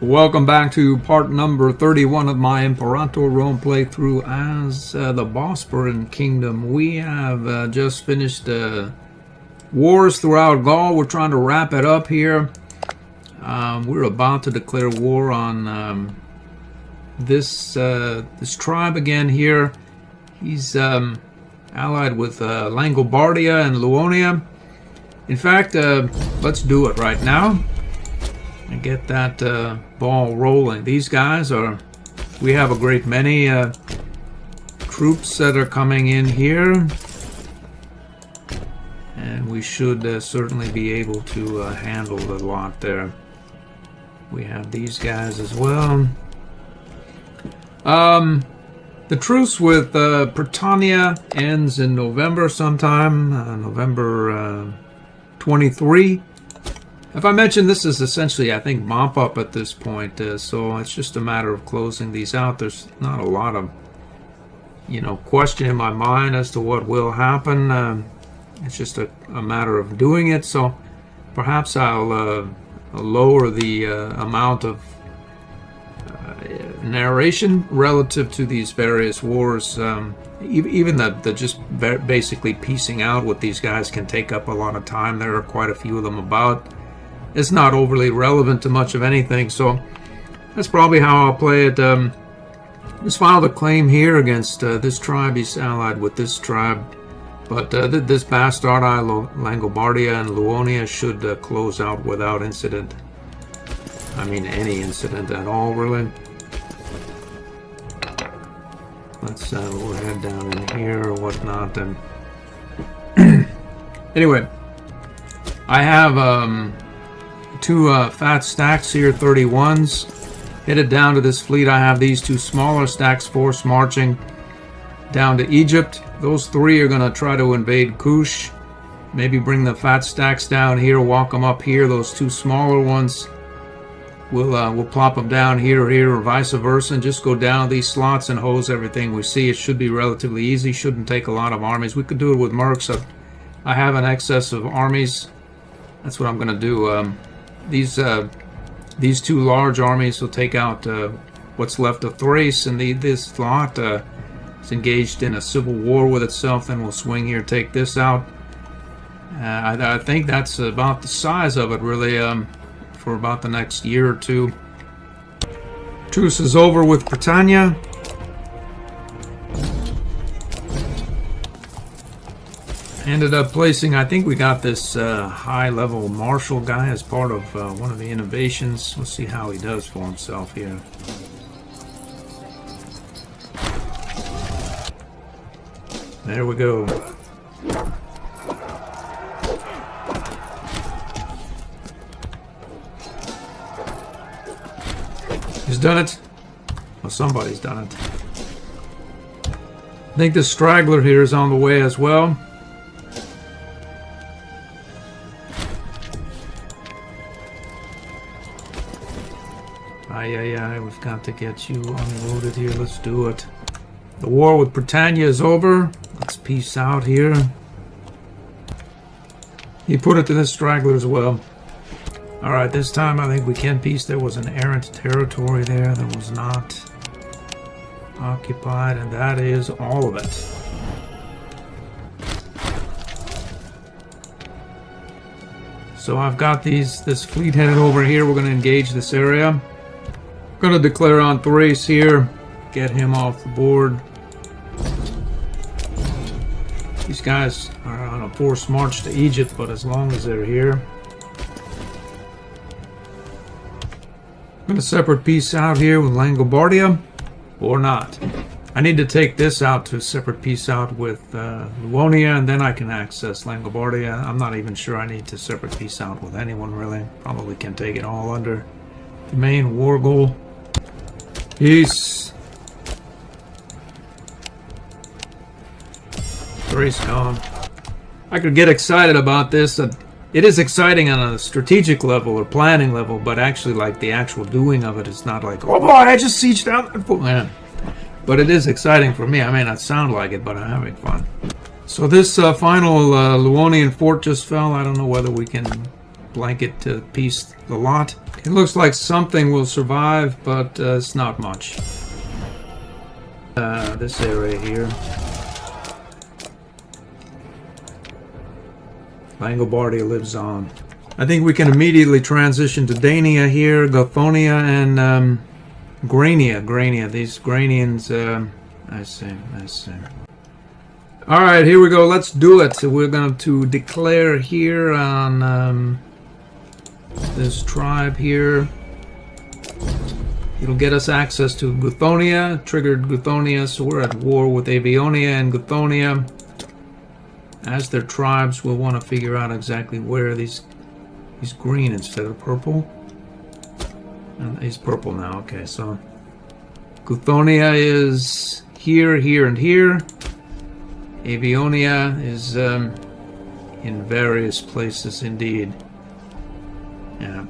Welcome back to part number 31 of my Imperator role playthrough as the Bosporan Kingdom. We have just finished wars throughout Gaul. We're trying to wrap it up here. We're about to declare war on this tribe again here. He's allied with Langobardia and Luonia. In fact, let's do it right now and get that ball rolling. These guys are, we have a great many troops that are coming in here, and we should certainly be able to handle the lot there. We have these guys as well. The truce with Britannia ends in November sometime, November 23. If I mentioned, this is essentially, I think, mop up at this point, so it's just a matter of closing these out. There's not a lot of, question in my mind as to what will happen. It's just a matter of doing it, so perhaps I'll lower the amount of narration relative to these various wars. Even the just basically piecing out what these guys can take up a lot of time. There are quite a few of them about. It's not overly relevant to much of anything, so that's probably how I'll play it. Just filed a claim here against this tribe. He's allied with this tribe, but this bastard Langobardia and Luonia should close out without incident. I mean, any incident at all, really. Let's we'll head down in here or whatnot. And anyway, I have two fat stacks here, 31s. Headed down to this fleet. I have these two smaller stacks, force marching down to Egypt. Those three are going to try to invade Kush. Maybe bring the fat stacks down here, walk them up here. Those two smaller ones, we'll plop them down here or vice versa, and just go down these slots and hose everything we see. It should be relatively easy. Shouldn't take a lot of armies. We could do it with mercs. I have an excess of armies. That's what I'm going to do. These two large armies will take out what's left of Thrace, and this lot is engaged in a civil war with itself. Then we'll swing here, take this out. I think that's about the size of it, really, for about the next year or two. Truce is over with Britannia. Ended up placing, I think we got this high-level marshal guy as part of one of the innovations. We'll see how he does for himself here. There we go. He's done it. Well, somebody's done it. I think the straggler here is on the way as well. We've got to get you unloaded here. Let's do it. The war with Britannia is over. Let's peace out here. He put it to the straggler as well. Alright, this time I think we can peace. There was an errant territory there that was not occupied, and that is all of it. So I've got this fleet headed over here. We're going to engage this area. Going to declare on Thrace here, get him off the board. These guys are on a forced march to Egypt, but as long as they're here, I'm going to separate peace out here with Langobardia, or not. I need to take this out to separate peace out with Luonia, and then I can access Langobardia. I'm not even sure I need to separate peace out with anyone, really. Probably can take it all under the main war goal. Peace. Thrace gone. I could get excited about this. It is exciting on a strategic level or planning level, but actually, like, the actual doing of it is not like, oh boy, I just sieged down. Man. But it is exciting for me. I may not sound like it, but I'm having fun. So this final Luonian fort just fell. I don't know whether we can blanket to piece the lot. It looks like something will survive, but it's not much. This area here. Langobardia lives on. I think we can immediately transition to Dania here, Gothonia, and Grania. These Granians, I see. Alright, here we go. Let's do it. So we're going to declare here on this tribe here. It'll get us access to Guthonia, triggered Guthonia, so we're at war with Avionia and Guthonia. As their tribes, we'll want to figure out exactly where these green instead of purple. And he's purple now, okay, so Guthonia is here, here, and here. Avionia is in various places indeed. Yeah.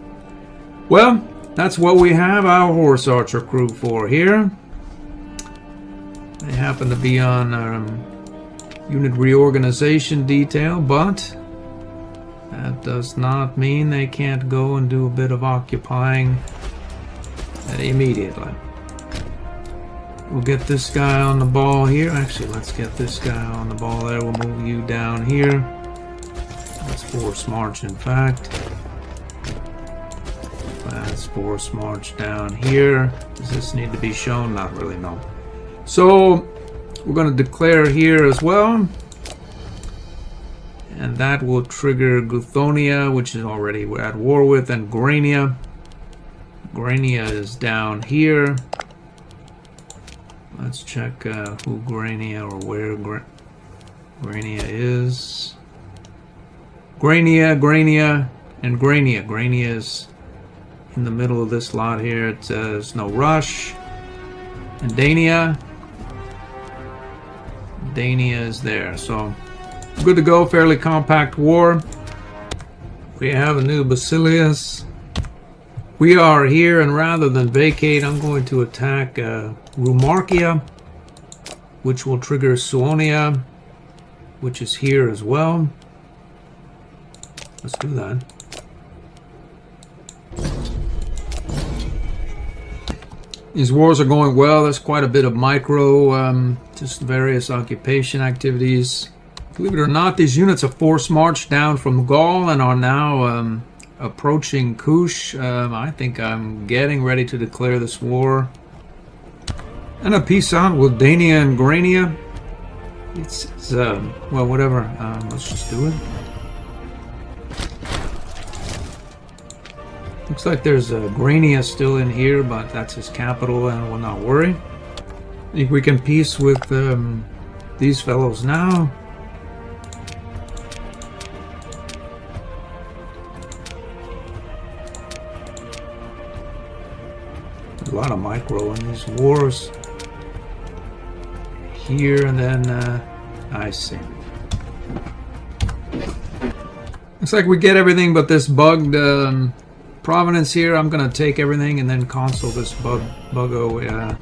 Well, that's what we have our horse archer crew for here. They happen to be on unit reorganization detail, but that does not mean they can't go and do a bit of occupying immediately. We'll get this guy on the ball here. Actually, let's get this guy on the ball there. We'll move you down here. Let's force march, in fact. Let's force march down here. Does this need to be shown? Not really, no. So, we're going to declare here as well. And that will trigger Guthonia, which is already we're at war with, and Grania. Grania is down here. Let's check who Grania or where Grania is. Grania, and Grania. Grania is in the middle of this lot here. It says no rush. And Dania is there. So good to go. Fairly compact war. We have a new Basilius. We are here, and rather than vacate, I'm going to attack Rumarkia, which will trigger Suonia, which is here as well. Let's do that. These wars are going well. There's quite a bit of micro, just various occupation activities. Believe it or not, these units have force marched down from Gaul and are now approaching Kush. I think I'm getting ready to declare this war. And a peace out with Dania and Grania. It's well, whatever. Let's just do it. Looks like there's Grania still in here, but that's his capital, and we'll not worry. I think we can peace with these fellows now. A lot of micro in these wars. Here and then, I see. Looks like we get everything but this bugged provenance here. I'm gonna take everything and then console this buggo. Yeah.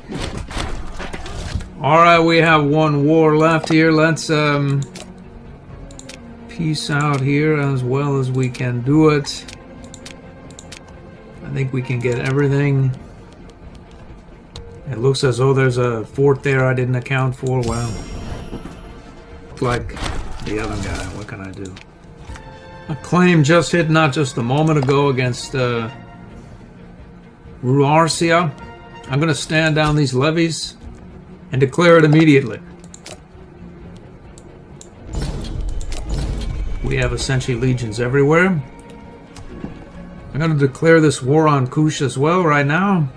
Alright, we have one war left here. Let's peace out here as well as we can do it. I think we can get everything. It looks as though there's a fort there I didn't account for. Well, like the other guy. What can I do? A claim just hit not just a moment ago against Ruarcia. I'm going to stand down these levies and declare it immediately. We have essentially legions everywhere. I'm going to declare this war on Kush as well right now.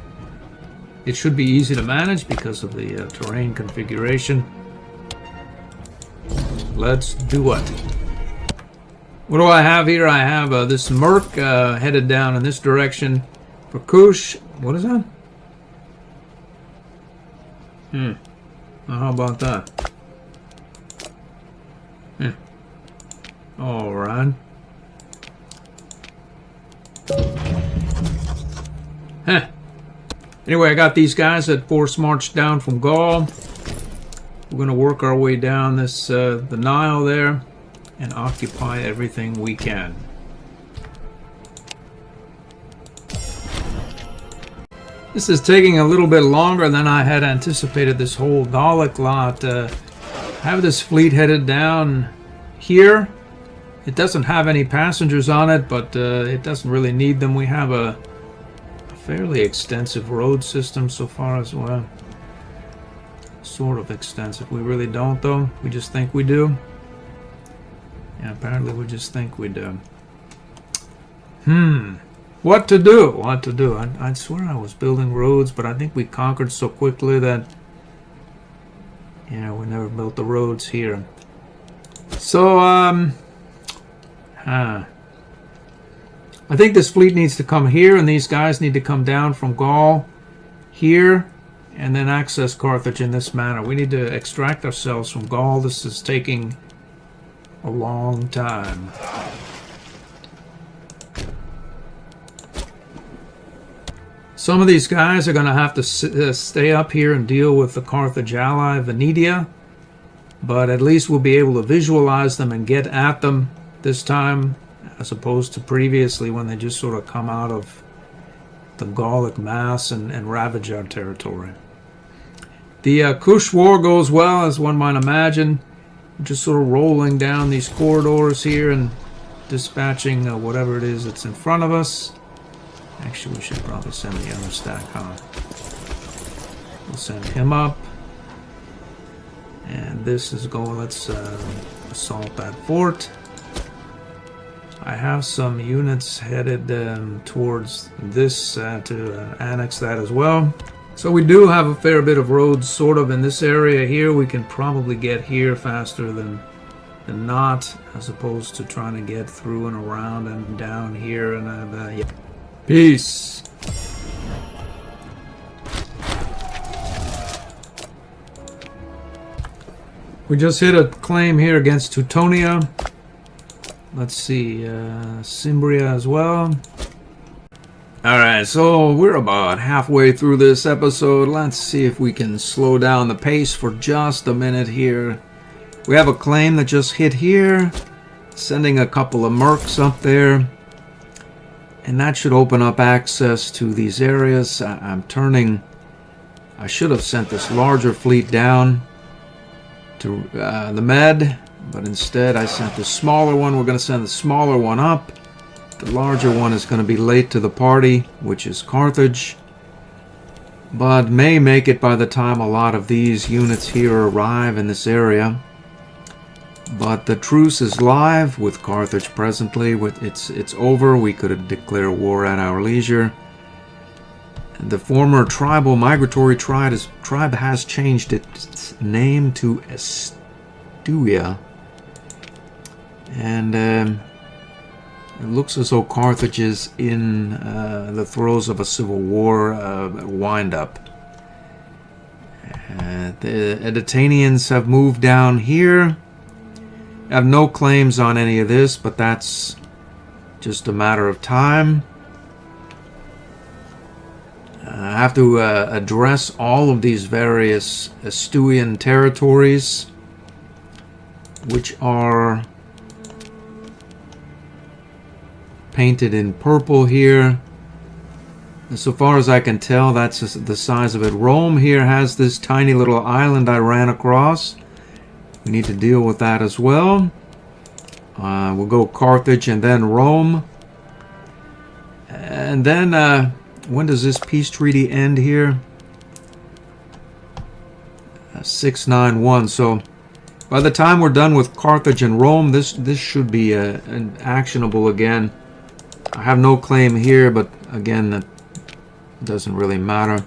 It should be easy to manage because of the terrain configuration. Let's do it. What do I have here? I have this Merc headed down in this direction for Kush. What is that? How about that? All right. Anyway, I got these guys that force marched down from Gaul. We're going to work our way down this the Nile there and occupy everything we can. This is taking a little bit longer than I had anticipated. This whole Gallic lot. Have this fleet headed down here. It doesn't have any passengers on it, but it doesn't really need them. We have a fairly extensive road system so far as well. Sort of extensive. We really don't, though. We just think we do. Yeah, apparently we just think we do. What to do? What to do? I swear I was building roads, but I think we conquered so quickly that, yeah, we never built the roads here. So, I think this fleet needs to come here, and these guys need to come down from Gaul here, and then access Carthage in this manner. We need to extract ourselves from Gaul. This is taking a long time. Some of these guys are going to have to stay up here and deal with the Carthage ally, Venetia. But at least we'll be able to visualize them and get at them this time, as opposed to previously when they just sort of come out of the Gallic mass and ravage our territory. The Kush War goes well, as one might imagine. We're just sort of rolling down these corridors here and dispatching whatever it is that's in front of us. Actually, we should probably send the other stack, huh? We'll send him up. And this is going, let's assault that fort. I have some units headed towards this to annex that as well. So we do have a fair bit of roads sort of in this area here. We can probably get here faster than not, as opposed to trying to get through and around and down here. And yeah. Peace. We just hit a claim here against Teutonia. Let's see, Cimbria as well. Alright, so we're about halfway through this episode. Let's see if we can slow down the pace for just a minute here. We have a claim that just hit here, sending a couple of mercs up there. And that should open up access to these areas. I should have sent this larger fleet down to the Med, but instead I sent the smaller one. We're going to send the smaller one up. The larger one is going to be late to the party, which is Carthage, but may make it by the time a lot of these units here arrive in this area. But the truce is live with Carthage presently. It's over. We could declare war at our leisure. The former tribal migratory tribe has changed its name to Estuia. And it looks as though Carthage is in the throes of a civil war wind-up. The Editanians have moved down here. I have no claims on any of this, but that's just a matter of time. I have to address all of these various Estuian territories, which are painted in purple here. And so far as I can tell, that's the size of it. Rome here has this tiny little island I ran across. We need to deal with that as well. We'll go Carthage and then Rome. And then, when does this peace treaty end here? 691. So, by the time we're done with Carthage and Rome, this should be actionable again. I have no claim here, but again, that doesn't really matter.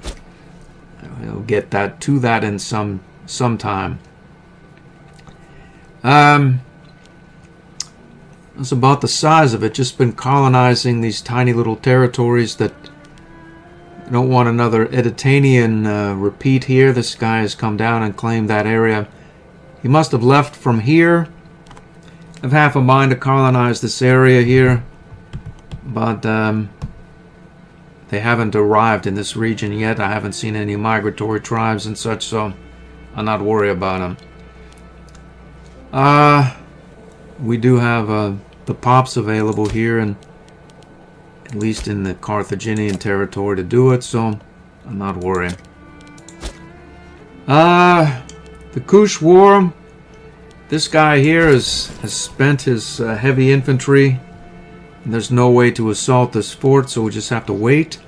We'll get to that in some time. That's about the size of it. Just been colonizing these tiny little territories that don't want another Editanian repeat here. This guy has come down and claimed that area. He must have left from here. I have half a mind to colonize this area here, but they haven't arrived in this region yet. I haven't seen any migratory tribes and such, so I'm not worried about them. We do have the pops available here, and at least in the Carthaginian territory to do it, so I'm not worried. The Kush War. This guy here has spent his heavy infantry. And there's no way to assault this fort, so we just have to wait.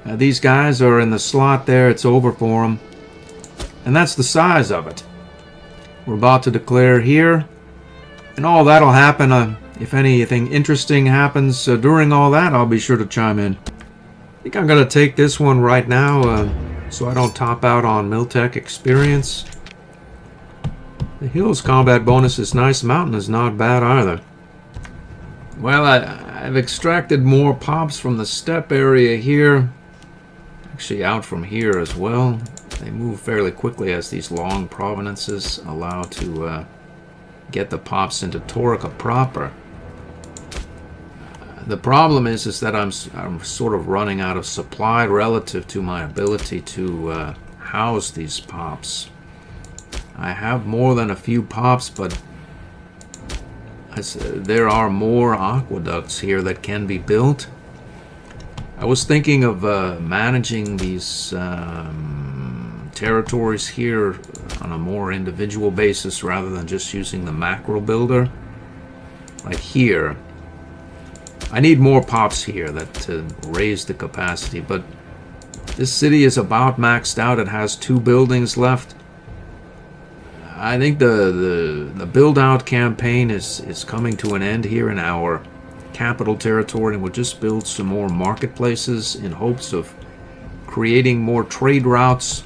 These guys are in the slot there. It's over for them. And that's the size of it. We're about to declare here. And all that'll happen. If anything interesting happens during all that, I'll be sure to chime in. I think I'm going to take this one right now so I don't top out on Miltech experience. The Hills combat bonus is nice. Mountain is not bad either. Well, I've extracted more pops from the steppe area here. Actually out from here as well. They move fairly quickly as these long provenances allow to get the pops into Torica proper. The problem is that I'm sort of running out of supply relative to my ability to house these pops. I have more than a few pops, but there are more aqueducts here that can be built. I was thinking of managing these territories here on a more individual basis rather than just using the macro builder. Like here. I need more pops here to raise the capacity, but this city is about maxed out. It has 2 buildings left. I think the build-out campaign is coming to an end here in our capital territory, and we'll just build some more marketplaces in hopes of creating more trade routes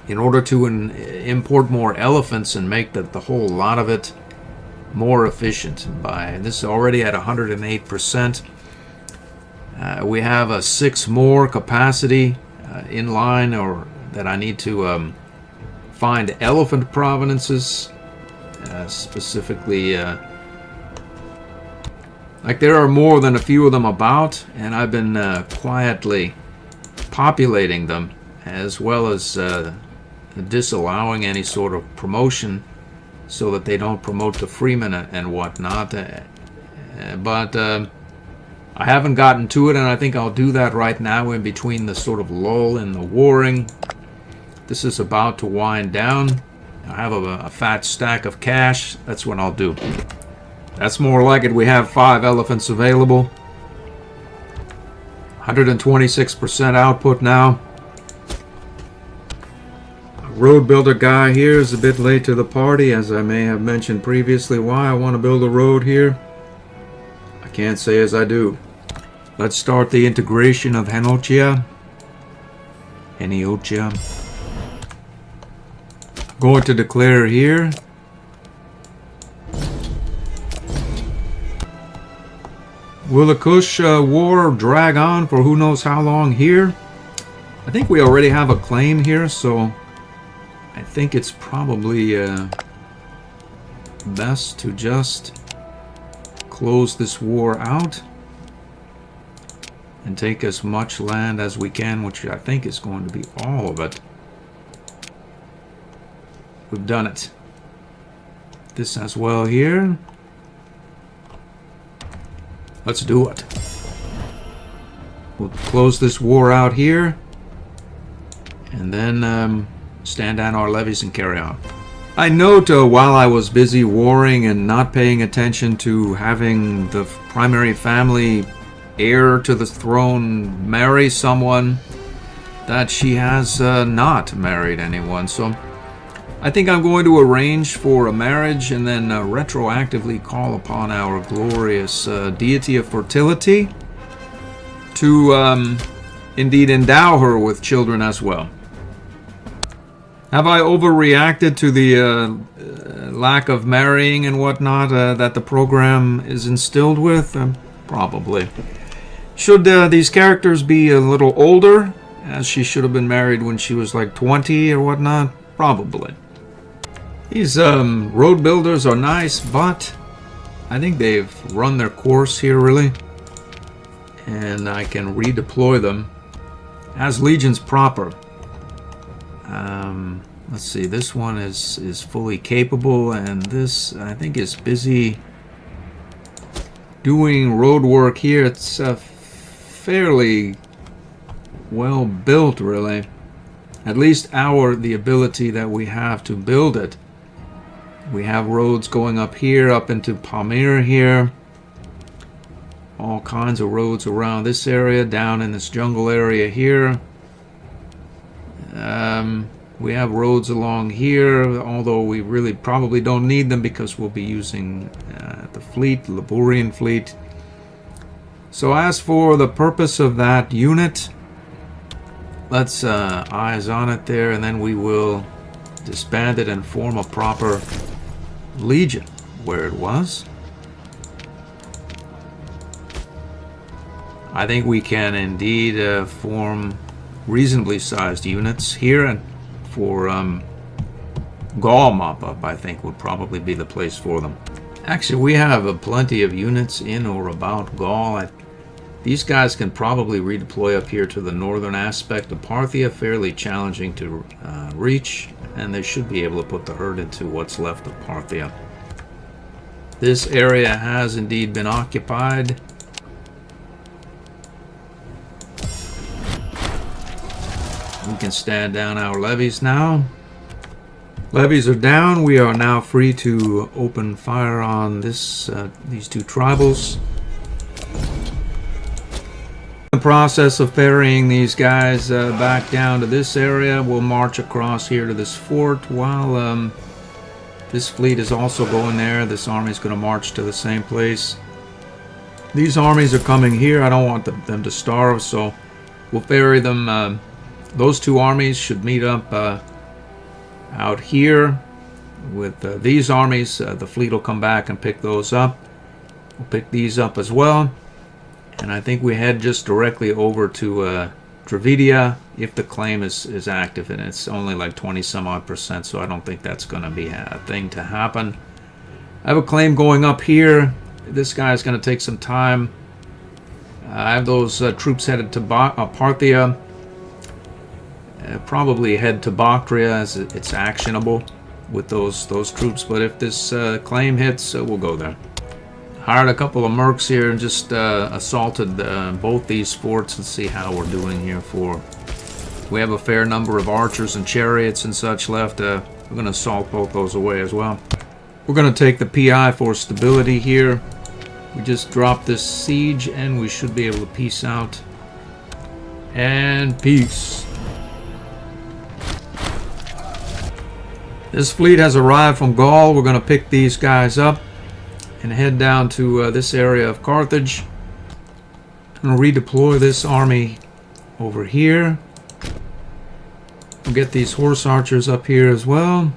in order to import more elephants and make the whole lot of it more efficient. By this is already at 108%. We have a 6 more capacity in line, or that I need to find elephant provenances, specifically. Like there are more than a few of them about, and I've been quietly populating them, as well as disallowing any sort of promotion so that they don't promote the freemen and whatnot. But I haven't gotten to it, and I think I'll do that right now in between the sort of lull in the warring. This is about to wind down. I have a fat stack of cash. That's what I'll do. That's more like it. We have 5 elephants available. 126% output now. Road builder guy here is a bit late to the party, as I may have mentioned previously why I want to build a road here. I can't say as I do. Let's start the integration of Heniochia. Going to declare here. Will the Kush war drag on for who knows how long here? I think we already have a claim here, so I think it's probably best to just close this war out and take as much land as we can, which I think is going to be all of it. We've done it. This as well here. Let's do it. We'll close this war out here, and then stand down our levies and carry on. I note while I was busy warring and not paying attention to having the primary family heir to the throne marry someone, that she has not married anyone. So I think I'm going to arrange for a marriage and then retroactively call upon our glorious deity of fertility to indeed endow her with children as well. Have I overreacted to the lack of marrying and whatnot that the program is instilled with? Probably. Should these characters be a little older, as she should have been married when she was like 20 or whatnot? Probably. These road builders are nice, but I think they've run their course here, really. And I can redeploy them as legions proper. Let's see, this one is fully capable, and this, I think, is busy doing road work here. It's fairly well built, really. At least the ability that we have to build it. We have roads going up here, up into Pamir here. All kinds of roads around this area, down in this jungle area here. We have roads along here, although we really probably don't need them because we'll be using the fleet, the Liburian fleet. So as for the purpose of that unit, let's eyes on it there, and then we will disband it and form a proper legion where it was. I think we can indeed form reasonably sized units here, and for Gaul mop-up I think would probably be the place for them. Actually, we have plenty of units in or about Gaul. These guys can probably redeploy up here to the northern aspect of Parthia, fairly challenging to reach, and they should be able to put the herd into what's left of Parthia. This area has indeed been occupied. We can stand down our levies now. Levies are down. We are now free to open fire on these two tribals. In the process of ferrying these guys back down to this area, we'll march across here to this fort while this fleet is also going there. This army is going to march to the same place. These armies are coming here. I don't want them to starve, so we'll ferry them. Those two armies should meet up out here with these armies. The fleet will come back and pick those up. We'll pick these up as well. And I think we head just directly over to Dravidia if the claim is active, and it's only like 20 some odd %, so I don't think that's going to be a thing to happen. I have a claim going up here. This guy's going to take some time. I have those troops headed to Parthia. Probably head to Bactria as it's actionable with those troops, but if this claim hits, we'll go there. Hired a couple of mercs here and just assaulted both these forts. Let's see how we're doing here. We have a fair number of archers and chariots and such left. We're going to assault both those away as well. We're going to take the PI for stability here. We just dropped this siege and we should be able to peace out. And peace. This fleet has arrived from Gaul. We're going to pick these guys up and head down to this area of Carthage. I'm going to redeploy this army over here. We'll get these horse archers up here as well.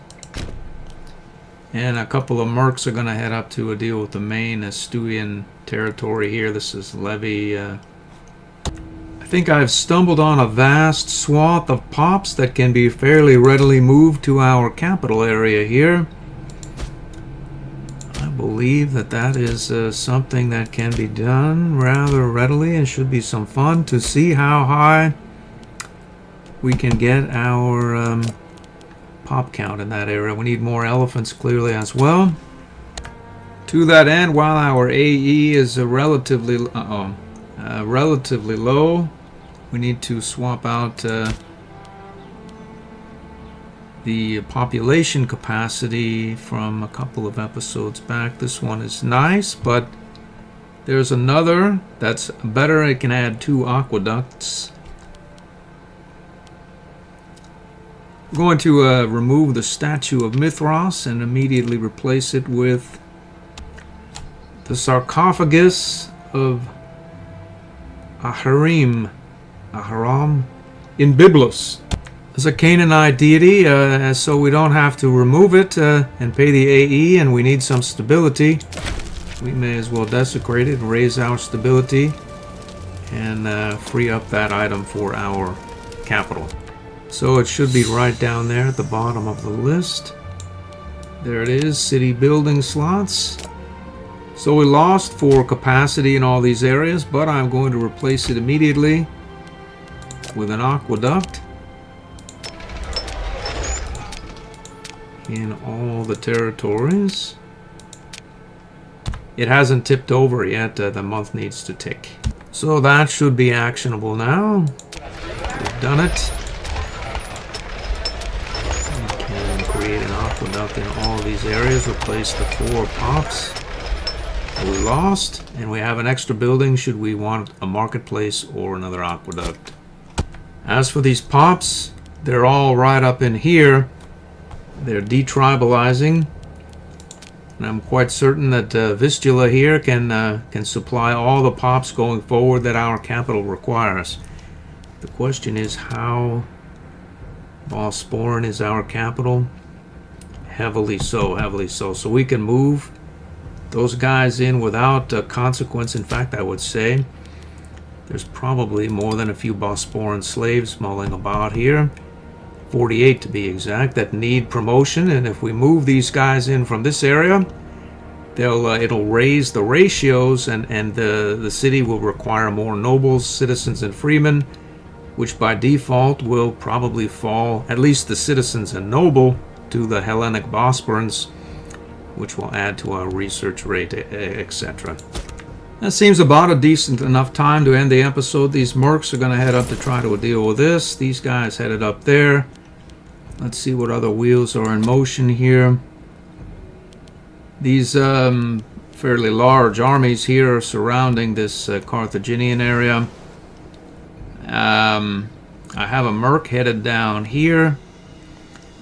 And a couple of mercs are going to head up to deal with the main Astuian territory here. This is Levy. I think I've stumbled on a vast swath of pops that can be fairly readily moved to our capital area here. I believe that is something that can be done rather readily, and should be some fun to see how high we can get our pop count in that area. We need more elephants clearly as well. To that end, while our AE is relatively low, we need to swap out the population capacity from a couple of episodes back. This one is nice, but there's another that's better. It can add 2 aqueducts. We're going to remove the statue of Mithras and immediately replace it with the sarcophagus of Aharam in Byblos. It's a Canaanite deity, so we don't have to remove it and pay the AE, and we need some stability. We may as well desecrate it, raise our stability, and free up that item for our capital. So it should be right down there at the bottom of the list. There it is, city building slots. So we lost 4 capacity in all these areas, but I'm going to replace it immediately with an aqueduct in all the territories. It hasn't tipped over yet. The month needs to tick. So that should be actionable now. done it. We can create an aqueduct in all of these areas, replace the 4 pops that we lost, and we have an extra building should we want a marketplace or another aqueduct. As for these pops, they're all right up in here. They're detribalizing, and I'm quite certain that Vistula here can supply all the pops going forward that our capital requires. The question is how. Bosporan is our capital. Heavily so, heavily so. So we can move those guys in without consequence. In fact, I would say there's probably more than a few Bosporan slaves mulling about here. 48 to be exact, that need promotion, and if we move these guys in from this area, it'll raise the ratios, and the city will require more nobles, citizens, and freemen, which by default will probably fall, at least the citizens and noble, to the Hellenic Bosporans, which will add to our research rate, etc. That seems about a decent enough time to end the episode. These mercs are going to head up to try to deal with this. These guys headed up there. Let's see what other wheels are in motion here. These fairly large armies here are surrounding this Carthaginian area. I have a merc headed down here.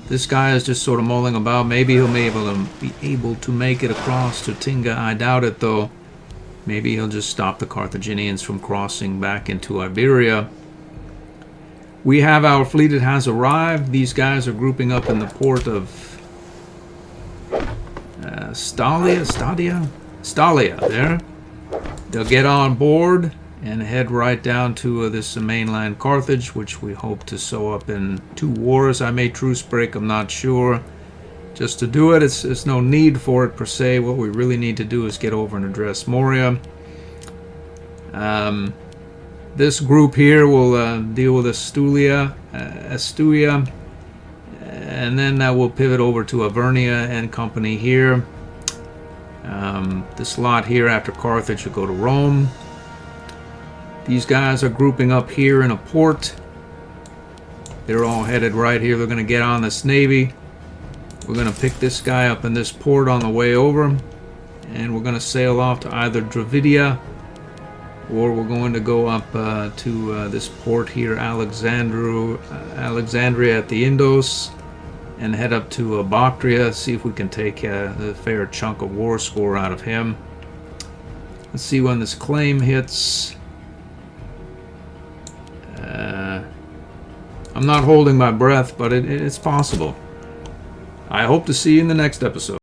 This guy is just sort of mulling about. Maybe he'll be able to make it across to Tinga. I doubt it, though. Maybe he'll just stop the Carthaginians from crossing back into Iberia. We have our fleet that has arrived. These guys are grouping up in the port of Stalia there. They'll get on board and head right down to this mainland Carthage, which we hope to sew up in 2 wars. I may truce break, I'm not sure. Just to do it, it's no need for it per se. What we really need to do is get over and address Moria. This group here will deal with Astulia, and then we'll pivot over to Avernia and company here. This lot here after Carthage will go to Rome. These guys are grouping up here in a port. They're all headed right here. They're going to get on this navy. We're going to pick this guy up in this port on the way over, and we're going to sail off to either Dravidia, or we're going to go up to this port here, Alexandria at the Indos, and head up to Bactria, see if we can take a fair chunk of war score out of him. Let's see when this claim hits. I'm not holding my breath, but it's possible. I hope to see you in the next episode.